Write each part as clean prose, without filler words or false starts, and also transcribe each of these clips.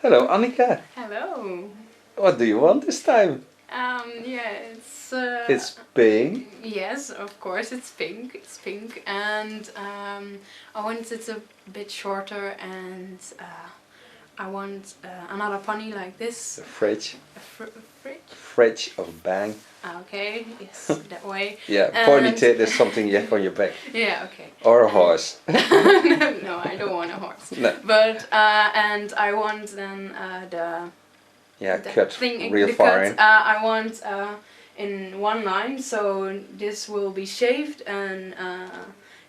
Hello, Annika. Hello. What do you want this time? Yeah, It's pink. Yes, of course, it's pink. It's pink, and I want it a bit shorter, and I want another pony like this. The fridge. A fridge. Fridge of bang. Okay, yes, that way. Yeah, ponytail is something you have on your back. Yeah, okay. Or a horse. No, I don't want a horse. No. But and I want then the cut thing, real the far cut, in. I want in one line, so this will be shaved, and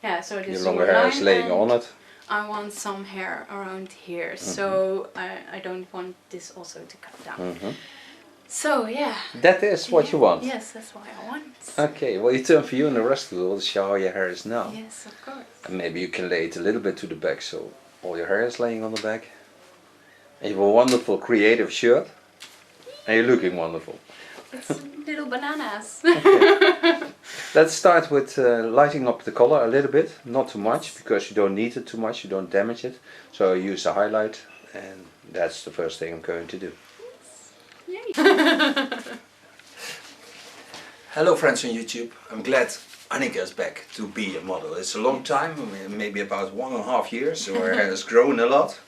yeah, so this Your is longer one hair line, is laying and on it. I want some hair around here, so I don't want this also to cut down. So yeah. That is what you want? Yes, that's what I want. Okay, well, you turn for you and the rest will show how your hair is now. Yes, of course. And maybe you can lay it a little bit to the back so all your hair is laying on the back. And you have a wonderful creative shirt. And you're looking wonderful. It's little bananas. Okay. Let's start with lighting up the color a little bit, not too much, because you don't need it too much, you don't damage it. So I use a highlight, and that's the first thing I'm going to do. Yay. Hello friends on YouTube, I'm glad Annika is back to be a model. It's a long time, maybe about 1.5 years, so her hair has grown a lot.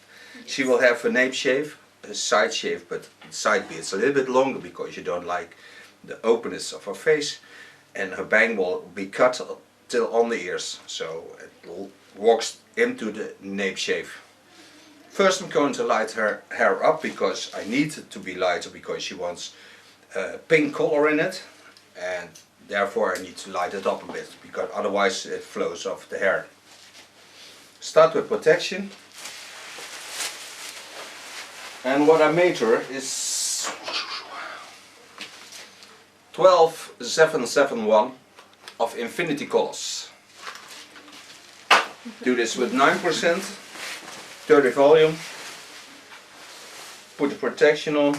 She will have a nape shave, a side shave, but side beard's a little bit longer because you don't like the openness of her face, and her bang will be cut till on the ears, so it walks into the nape shave. First I'm going to light her hair up because I need it to be lighter because she wants a pink color in it, and therefore I need to light it up a bit because otherwise it flows off the hair. Start with protection. And what I made her is 12771 of Infinity Colors. Do this with 9%, 30 volume, put the protection on,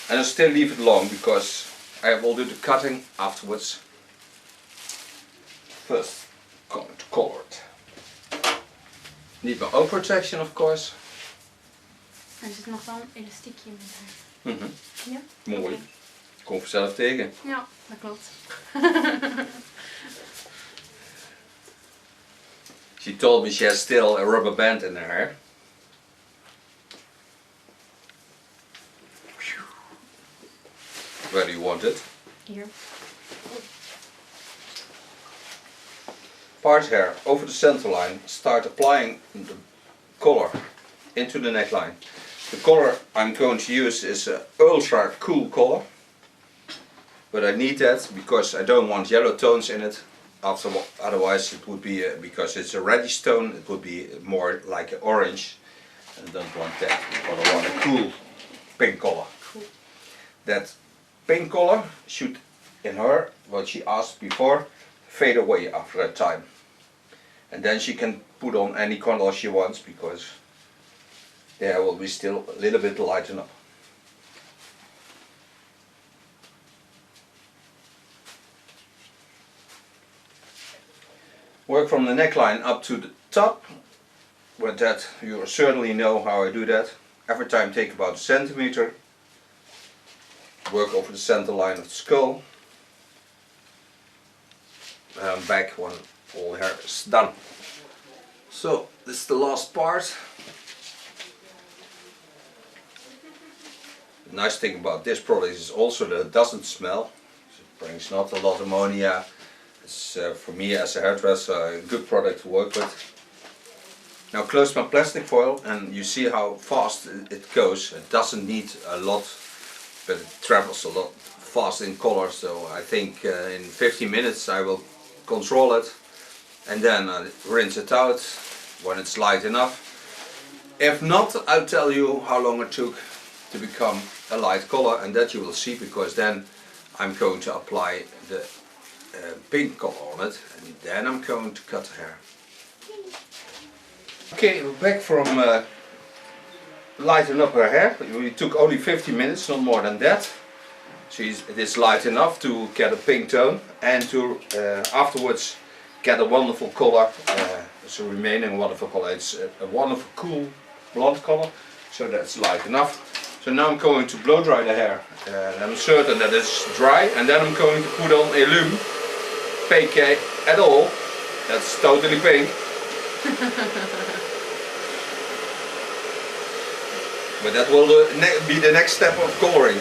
and I still leave it long because I will do the cutting afterwards. First, going to color it. Need my own protection, of course. Er zit nog wel een elastiekje met haar. Ja? Mooi. Okay. Kom vanzelf tegen. Ja, dat klopt. She told me she has still a rubber band in her hair. Where do you want it? Hier. Part hair over the center line. Start applying the color into the neckline. The color I'm going to use is an ultra cool color, but I need that because I don't want yellow tones in it. Otherwise it would be, because it's a reddish tone, it would be more like an orange, and I don't want that, but I want a cool pink color. Cool. That pink color should, in her, what she asked before, fade away after a time. And then she can put on any color she wants because the hair will be still a little bit lighten up. Work from the neckline up to the top. With that you certainly know how I do that. Every time take about 1 centimeter. Work over the center line of the skull. And back when all hair is done. So this is the last part. The nice thing about this product is also that it doesn't smell. It brings not a lot of ammonia. It's for me as a hairdresser a good product to work with. Now close my plastic foil and you see how fast it goes. It doesn't need a lot, but it travels a lot fast in color. So I think in 15 minutes I will control it, and then rinse it out when it's light enough. If not, I'll tell you how long it took to become a light color, and that you will see, because then I'm going to apply the pink color on it, and then I'm going to cut the hair. Okay, we're back from lighten up her hair. We took only 15 minutes, not more than that. It is light enough to get a pink tone and to afterwards get a wonderful color it's a remaining wonderful color. It's a wonderful cool blonde color, so that's light enough. So now I'm going to blow dry the hair. I'm certain that it's dry, and then I'm going to put on a Lume PK at all. That's totally pink. But that will be the next step of coloring.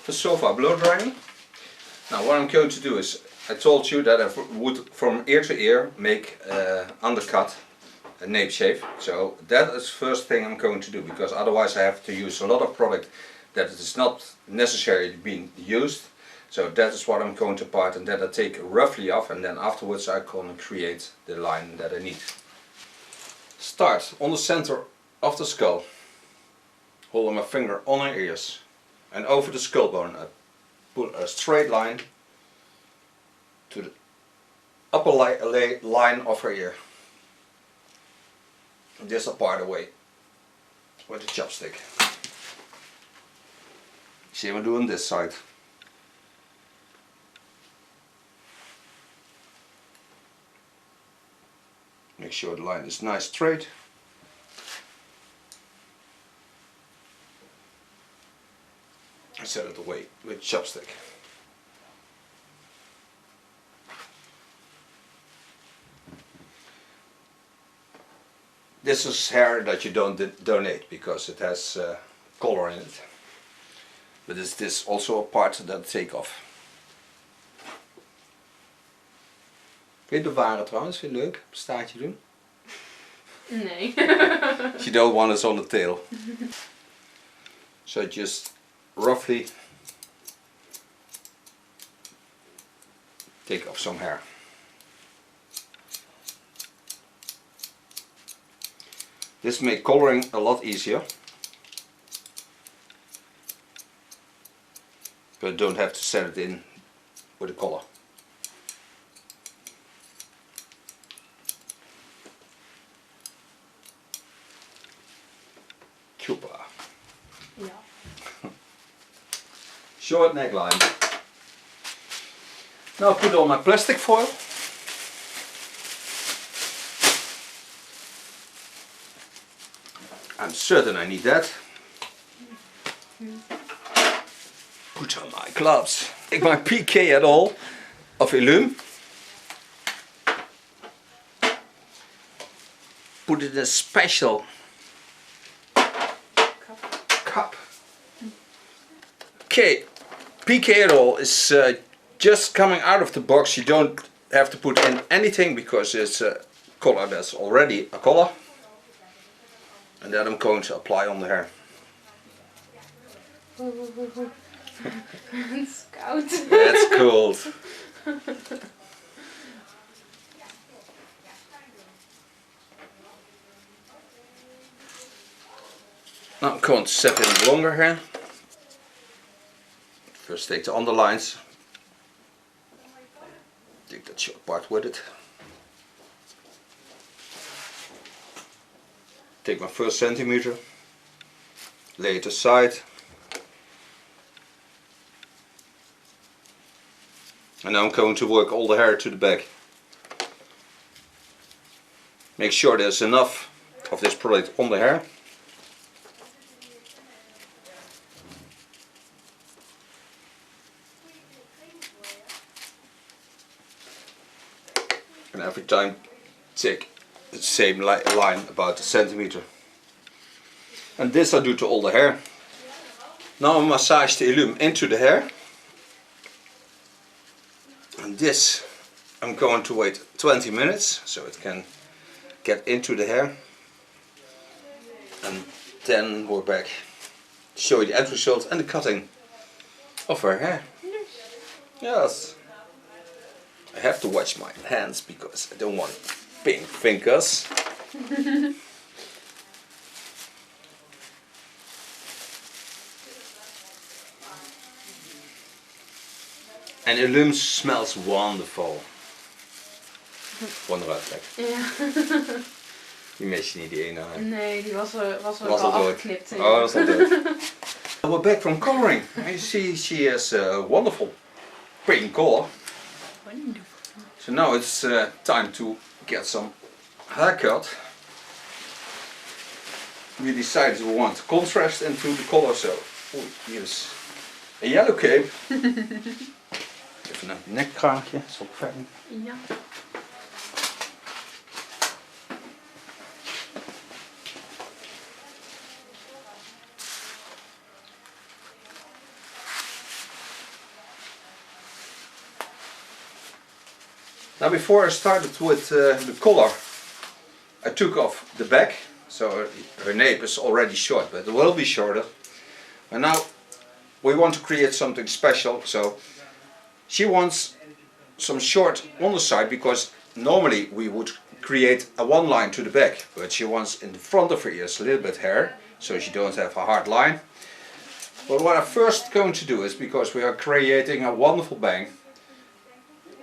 So far blow drying. Now what I'm going to do is, I told you that I would from ear to ear make undercut, a nape shave. So that is the first thing I'm going to do, because otherwise I have to use a lot of product that is not necessarily being used. So that is what I'm going to part, and then I take roughly off, and then afterwards I'm going to create the line that I need. Start on the center of the skull, holding my finger on my ears. And over the skull bone I put a straight line to the upper line of her ear. And this I part away with a chopstick. See what I'm doing this side. Make sure the line is nice straight. And set it away with chopstick. This is hair that you don't donate because it has color in it. But is this also a part that I take off? Kun je het bewaren trouwens? Vind je het leuk? Staartje doen? Nee. You don't want it on the tail. So just roughly take off some hair. This makes coloring a lot easier, but you don't have to set it in with a color. Super. Ja. Short neckline. Now put on my plastic foil. I'm certain I need that. Put on my gloves. Take my PK at all of Lume. Put it in a special cup. Okay, PK at all is just coming out of the box. You don't have to put in anything because it's a color that's already a color. And then I'm going to apply on the hair. It's koud. That's cold. Now I'm going to set in the longer hair. First take the underlines. Take that short part with it. Take my first centimeter, lay it aside, and now I'm going to work all the hair to the back. Make sure there's enough of this product on the hair. And every time take the same line, about a centimeter. And this I do to all the hair. Now I massage the Lume into the hair. And this I'm going to wait 20 minutes so it can get into the hair. And then we're back to show you the end result and the cutting of her hair. Yes. I have to watch my hands because I don't want pink fingers. And the Lume smells wonderful. Wonderlijk. Ja. Die mis je niet, die ene. Nee, die was er Was al al dood. afgeknipt. Oh, dat is al dood. We're back from coloring. You see, she has a wonderful pink color. Wonderful. So now it's time to get some haircut. We decided we want contrast into the color, so here's a yellow cape. Even een nekkraagje, dat is ook fijn. Ja. Now before I started with the collar, I took off the back, so her nape is already short, but it will be shorter. And now we want to create something special, so she wants some short on the side, because normally we would create a one line to the back, but she wants in the front of her ears a little bit hair, so she don't have a hard line. But what I'm first going to do is, because we are creating a wonderful bang,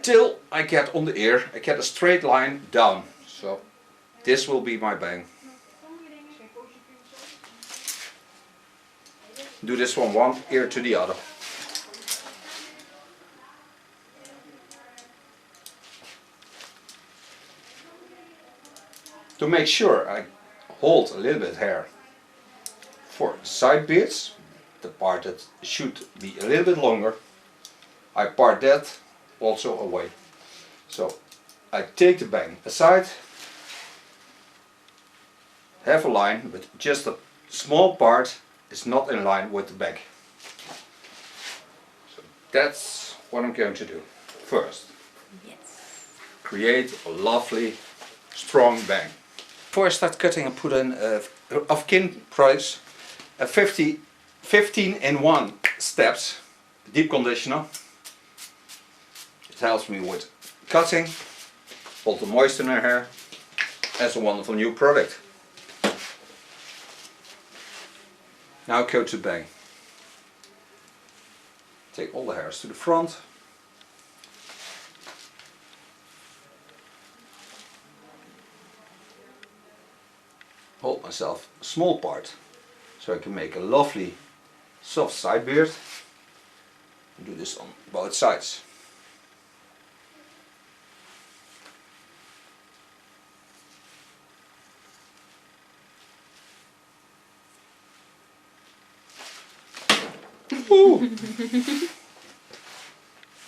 till I get on the ear, I get a straight line down. So this will be my bang. Do this from one ear to the other. To make sure I hold a little bit hair for side beards, the part that should be a little bit longer, I part that also away. So I take the bang aside, have a line, but just a small part is not in line with the back. So that's what I'm going to do first. Yes. Create a lovely strong bang. Before I start cutting, I put in of kin price a 15 in 1 steps deep conditioner. It helps me with cutting, also moisten her hair, as a wonderful new product. Now go to bang. Take all the hairs to the front. Hold myself a small part so I can make a lovely soft side beard. Do this on both sides.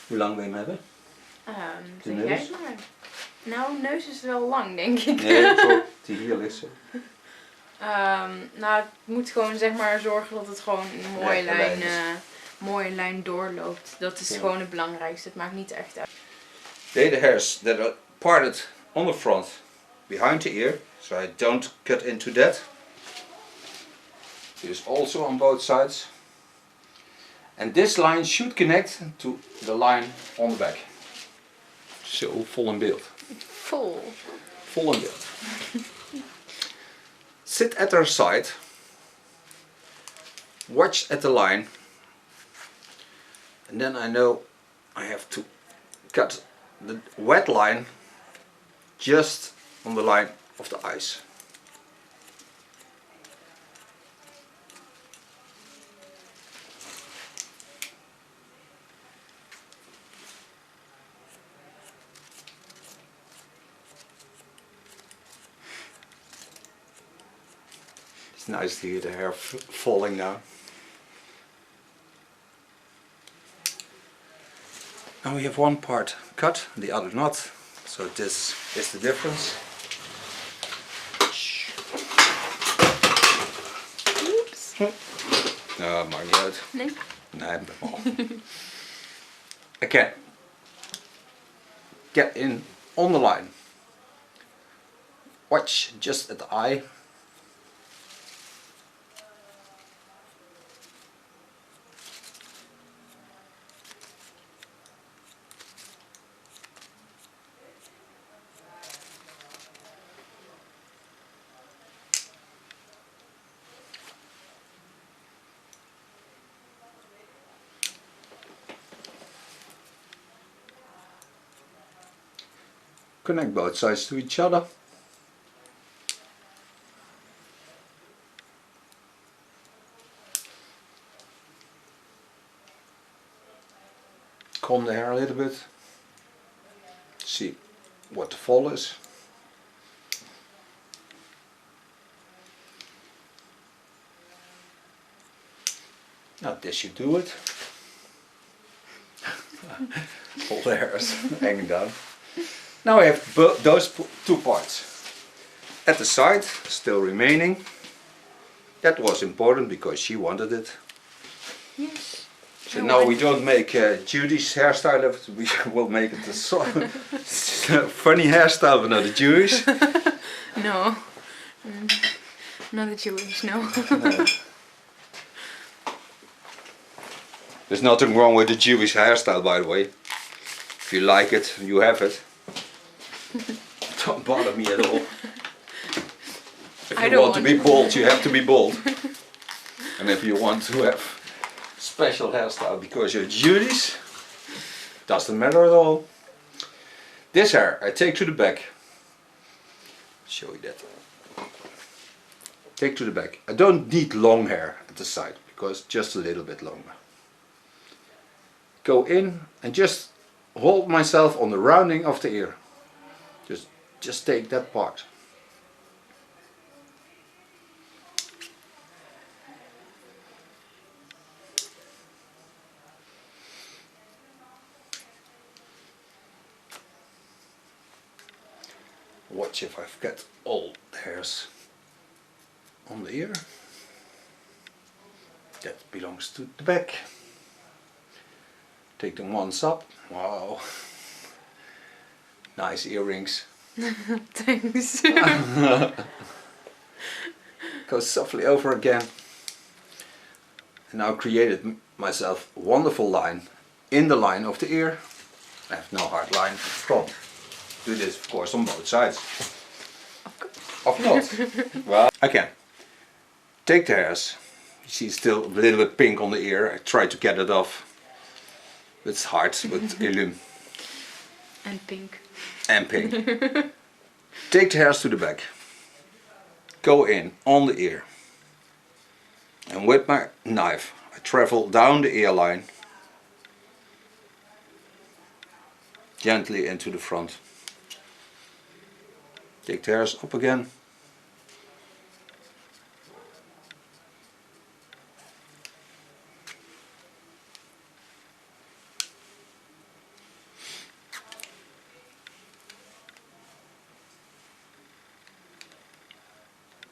Hoe lang wil je hem hebben? Zeg jij het maar. Nou, neus is wel lang, denk ik. Nee, zo, die hier ligt zo. Nou, het moet gewoon zeg maar zorgen dat het gewoon een mooie lijn doorloopt. Dat is gewoon het belangrijkste. Het maakt niet echt uit. The hairs that are parted on the front behind the ear, so I don't cut into that. It is also on both sides. And this line should connect to the line on the back. Zo, vol in beeld. Vol. Vol in beeld. Sit at her side. Watch at the line. And then I know I have to cut the wet line just on the line of the eyes. It's nice to hear the hair falling now. Now we have one part cut, the other not. So this is the difference. Oeps. Nou, maakt niet uit. Nee. Nee, again, get in on the line. Watch just at the eye. Connect both sides to each other. comb the hair a little bit, see what the fall is. Now this should do it. All the hair is hanging down. Now I have those two parts. At the side, still remaining. That was important because she wanted it. Yes. So now we don't make Judy's hairstyle, we will make it a funny hairstyle, but not a Jewish. No. Not a Jewish, no. No. There's nothing wrong with the Jewish hairstyle, by the way. If you like it, you have it. Don't bother me at all. If you want to be bald, you have to be bald. And if you want to have special hairstyle because you're Jewish, doesn't matter at all. This hair I take to the back. Show you that. Take to the back. I don't need long hair at the side because just a little bit longer. Go in and just hold myself on the rounding of the ear. Just take that part. Watch if I've got all the hairs on the ear. That belongs to the back. Take them once up. Wow. Nice earrings. Thanks. Go softly over again. And now created myself a wonderful line in the line of the ear. I have no hard line front. Do this of course on both sides. Of not. Well, again. Take the hairs. You see still a little bit pink on the ear. I try to get it off. It's hard with illum. And pink. And pink. Take the hairs to the back. Go in on the ear. And with my knife I travel down the ear line. Gently into the front. Take the hairs up again.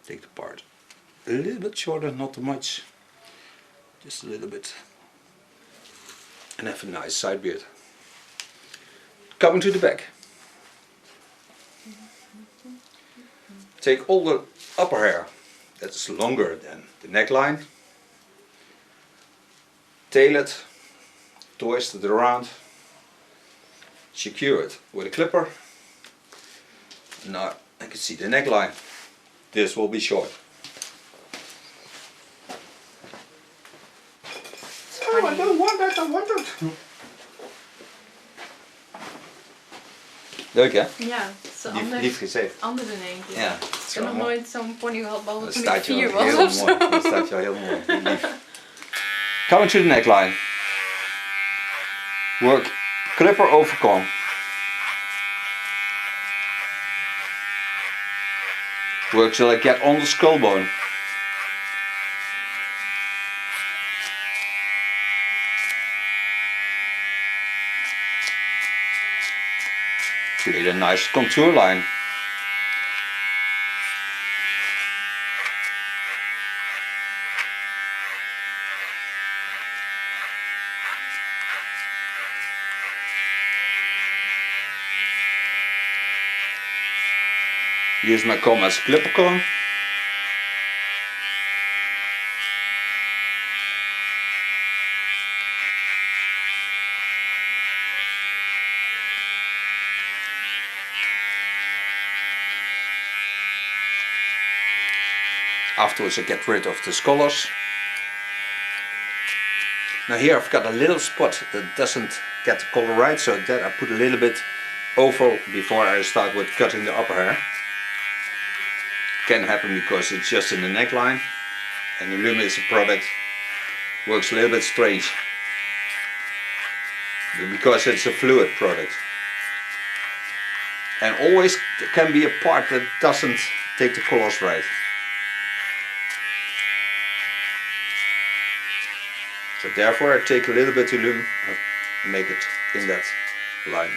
Take the part a little bit shorter, not too much, just a little bit, and have a nice side beard. Coming to the back. Take all the upper hair that's longer than the neckline, tail it, twist it around, secure it with a clipper. Now I can see the neckline. This will be short. Oh, I don't want that, I want it. Leuk hè? Ja, zo Lief gezegd. anders in één keer. Ja, Ik heb nog nooit zo'n pony gehad, behalve dat toen staat ik je 4 wel was heel of mooi. zo. Dat staat je wel heel mooi. Lief. Coming to the neckline. Work clipper over comb. Work till I get on the skull bone. Create a nice contour line. Use my comb as a clipper comb. Afterwards I get rid of the scholars. Now here I've got a little spot that doesn't get the color right, so that I put a little bit over before I start with cutting the upper hair. Can happen because it's just in the neckline, and the Lume is a product, works a little bit strange. because it's a fluid product. And always can be a part that doesn't take the colors right. So therefore I take a little bit of lume and make it in that line.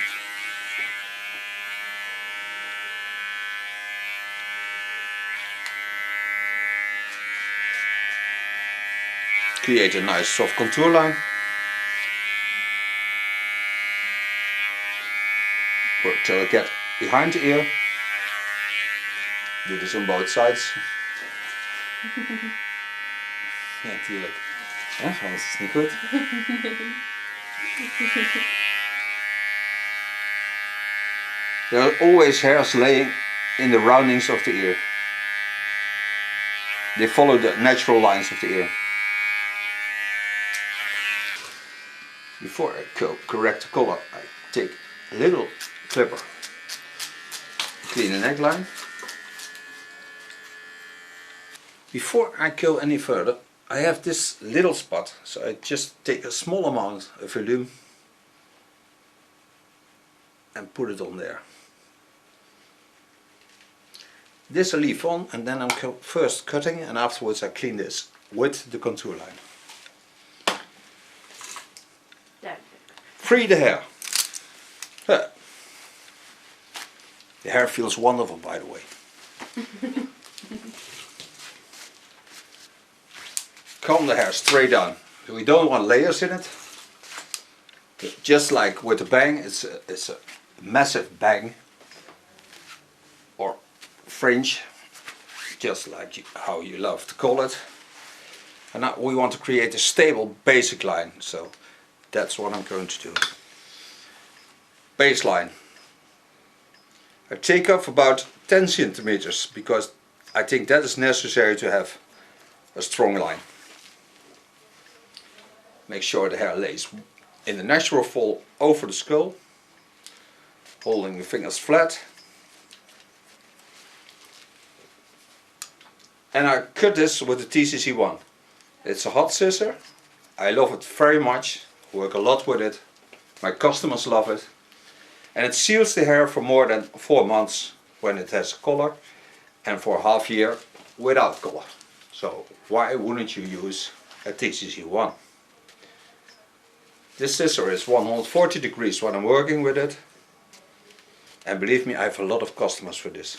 Create a nice soft contour line. Work till I get behind the ear. Do this on both sides. Ja, natuurlijk. Ja, anders is het niet goed. There are always hairs laying in the roundings of the ear. They follow the natural lines of the ear. Before I correct the color, I take a little clipper, clean the neckline. Before I go any further, I have this little spot, so I just take a small amount of volume and put it on there. This I leave on, and then I'm first cutting, and afterwards I clean this with the contour line. Free the hair. The hair feels wonderful, by the way. Comb the hair straight down. We don't want layers in it. Just like with the bang, it's a massive bang or fringe, just like how you love to call it. And now we want to create a stable basic line, so that's what I'm going to do. Baseline. I take off about 10 centimeters because I think that is necessary to have a strong line. Make sure the hair lays in the natural fall over the skull, holding the fingers flat. And I cut this with the TCC1. It's a hot scissor. I love it very much. Work a lot with it. My customers love it. And it seals the hair for more than 4 months when it has color, and for half year without color. So why wouldn't you use a TCC1? This scissor is 140 degrees when I'm working with it. And believe me, I have a lot of customers for this.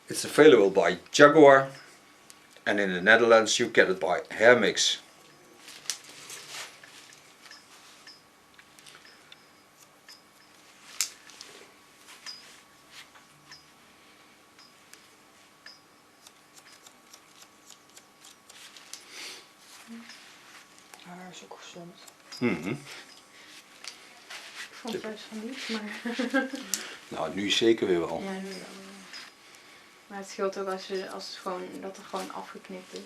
It's available by Jaguar, and in the Netherlands you get it by Hair Mix. Haar is ook gezond. Mhm. Ik vond het juist van niet, maar... Nou, nu zeker weer wel. Ja, nu wel. Maar het scheelt ook als het gewoon, dat er gewoon afgeknipt is.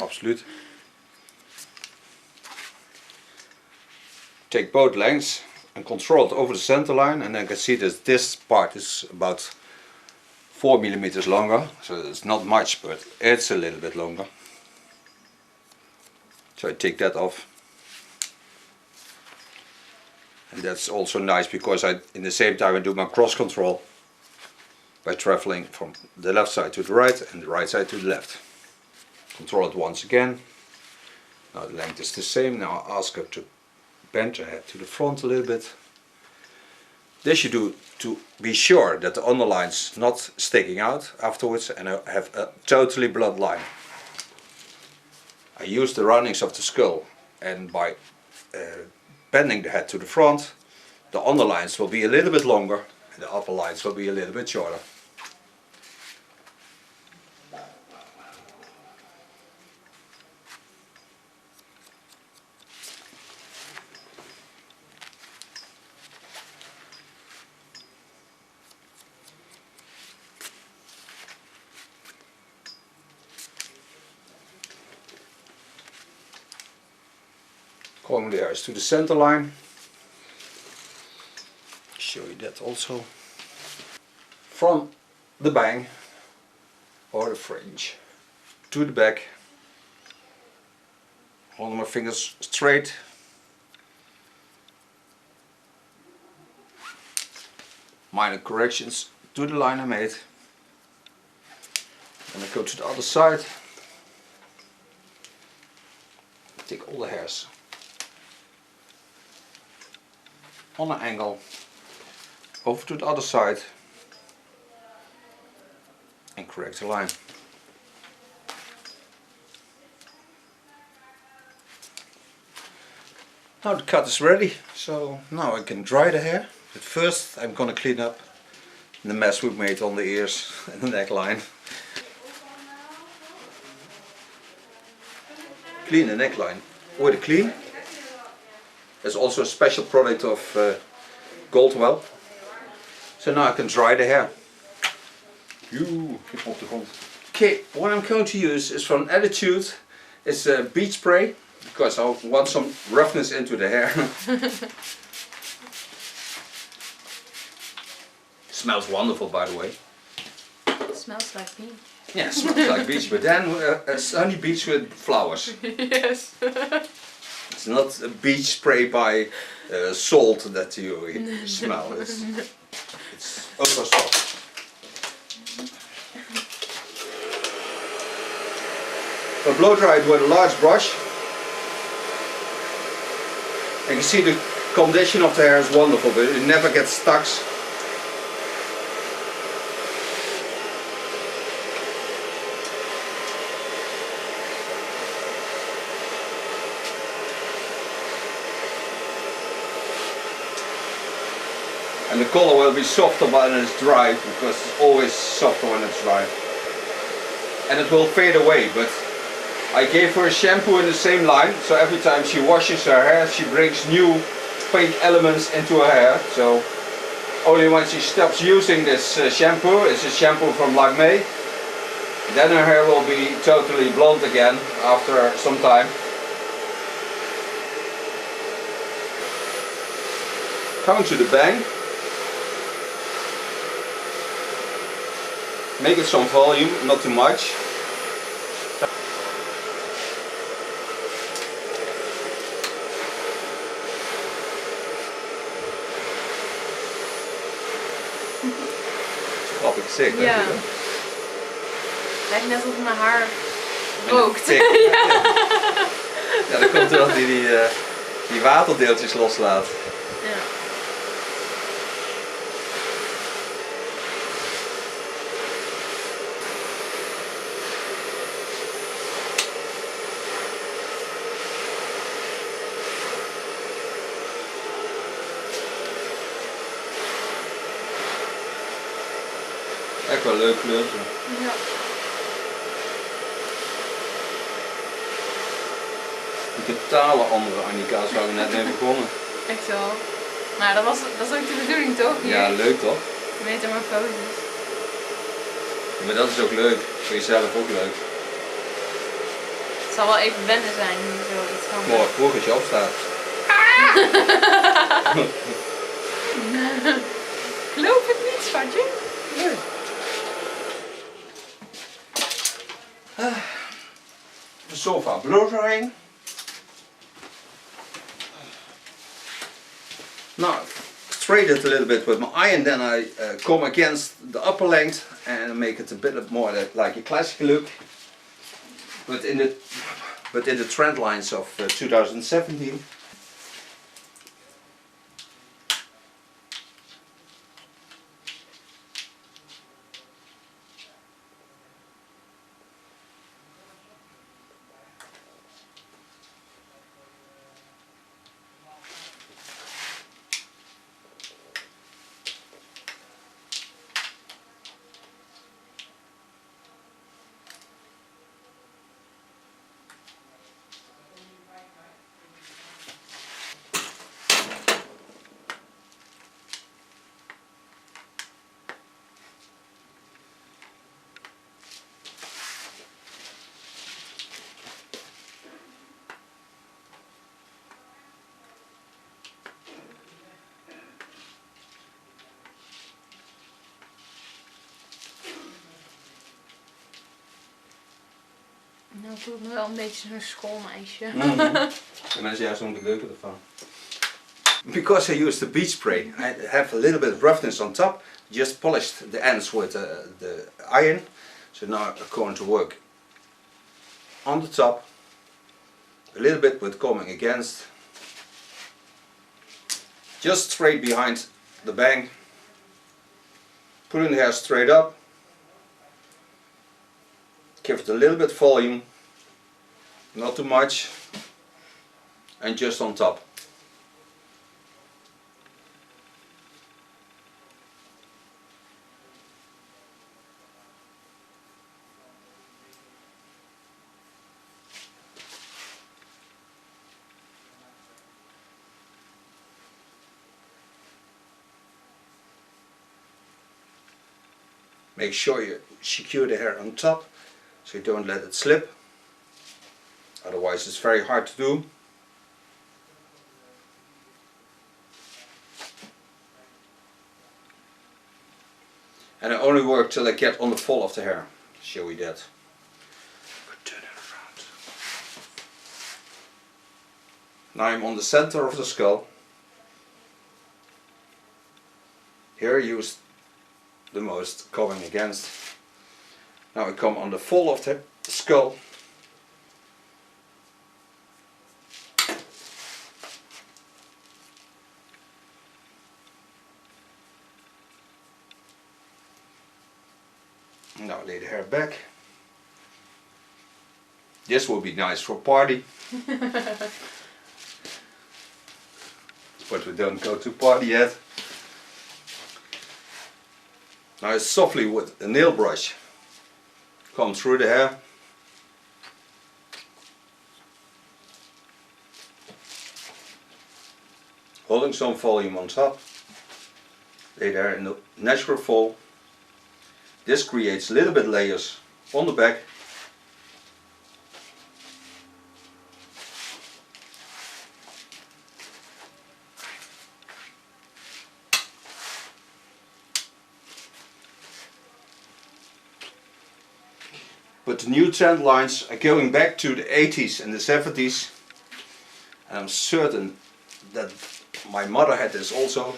Absoluut. Take both lengths and control it over the center line, and I can see that this part is about 4 millimeters longer, so it's not much, but it's a little bit longer. So I take that off. And that's also nice because in the same time I do my cross control by traveling from the left side to the right and the right side to the left. Control it once again. Now the length is the same. Now I ask her to bend her head to the front a little bit. This you do to be sure that the underline's not sticking out afterwards, and I have a totally blunt line. I use the roundings of the skull, and by bending the head to the front, the underlines will be a little bit longer and the upper lines will be a little bit shorter. Comb the hairs to the center line. Show you that also. From the bang or the fringe to the back. Hold my fingers straight. minor corrections to the line I made. And I go to the other side. Take all the hairs on an angle over to the other side and correct the line. Now the cut is ready, so now I can dry the hair. But first I'm gonna clean up the mess we made on the ears and the neckline. Clean the neckline with a clean. There's also a special product of Goldwell. So now I can dry the hair. Okay, what I'm going to use is from Attitude. It's a beach spray, because I want some roughness into the hair. Smells wonderful, by the way. It smells like me. Yeah, it smells like beach, but then a sunny beach with flowers. Yes. It's not a beach spray by salt that you smell. It's also soft. I blow dry it with a large brush. And you see the condition of the hair is wonderful, but it never gets stuck. And the color will be softer when it's dry, because it's always softer when it's dry. And it will fade away, but I gave her a shampoo in the same line, so every time she washes her hair she brings new pink elements into her hair. So only when she stops using this shampoo, it's a shampoo from Lightening, then her hair will be totally blonde again after some time. Coming to the bang. Make it some volume, not too much. Grappig sick. Ja. Lijkt net of mijn haar rookt. Ja, dat komt doordat hij die waterdeeltjes loslaat. Ja. Echt wel leuk kleurtje. Ja. Een totale andere Annika als waar we net mee begonnen. Echt wel. Maar dat is ook de bedoeling toch? Ja, leuk toch? Metamorfoses. Maar dat is ook leuk. Voor jezelf ook leuk. Het zal wel even wennen zijn nu zoiets van. Mooi, vroeg als je opstaat. Geloof het niet, schatje? Nee. The sofa blow drying. Now straighten it a little bit with my iron, then I comb against the upper length and make it a bit more like a classic look, but in the trend lines of 2017. Nou voel ik me wel een beetje zo'n schoolmeisje. En dat is juist om de leuke ervan. Because I used the beach spray, I have a little bit of roughness on top. Just polished the ends with the iron. So now I'm going to work on the top, a little bit with combing against, just straight behind the bang, putting the hair straight up, give it a little bit volume, not too much, and just on top. Make sure you secure the hair on top so you don't let it slip, otherwise it's very hard to do. And I only work till I get on the fall of the hair. Show you that. Turn it around. Now I'm on the center of the skull. Here I use the most combing against. Now I come on the fall of the skull. Now lay the hair back. This will be nice for a party. But we don't go to party yet. Now softly with a nail brush come through the hair. Holding some volume on top. Lay the hair in the natural fall. This creates a little bit layers on the back. But the new trend lines are going back to the 80s and the 70s. And I'm certain that my mother had this also.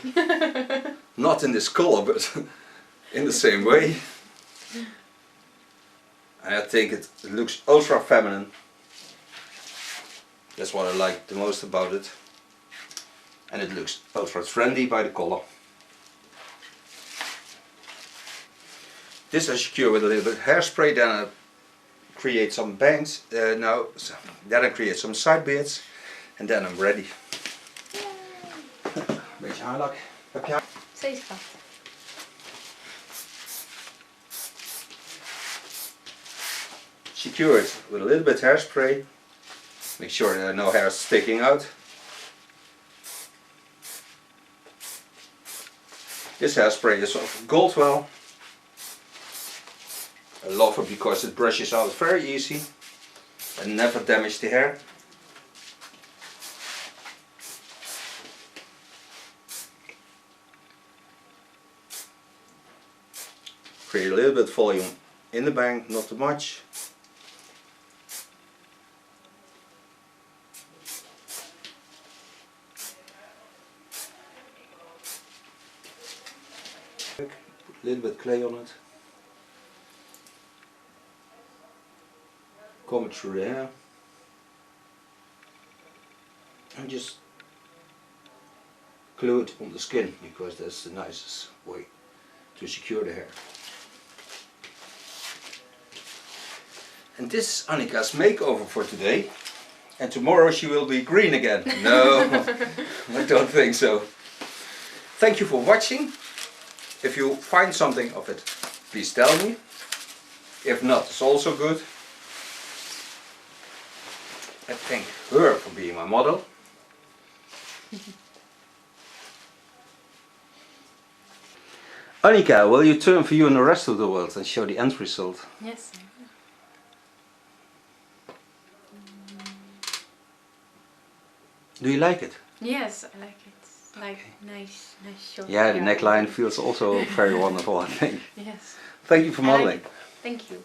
Not in this color, but in the same way. And I think it looks ultra feminine. That's what I like the most about it. And it looks ultra trendy by the color. This I secure with a little bit of hairspray, then I create some bangs, then I create some side beards, and then I'm ready. Beetje haarlak. Heb je haar? Steeds schat. Secure it with a little bit of hairspray. Make sure there are no hairs sticking out. This hairspray is of Goldwell. I love it because it brushes out very easy and never damages the hair. Create a little bit of volume in the bang, not too much. Put a little bit of clay on it. Comb it through the hair and just glue it on the skin, because that's the nicest way to secure the hair. And this is Annika's makeover for today, and tomorrow she will be green again. No, I don't think so. Thank you for watching. If you find something of it, please tell me. If not, it's also good. I thank her for being my model. Annika, will you turn for you and the rest of the world and show the end result? Yes. Do you like it? Yes, I like it. Like nice short. Yeah, the hair. neckline feels also very wonderful, I think. Yes. Thank you for I like modeling. it. Thank you.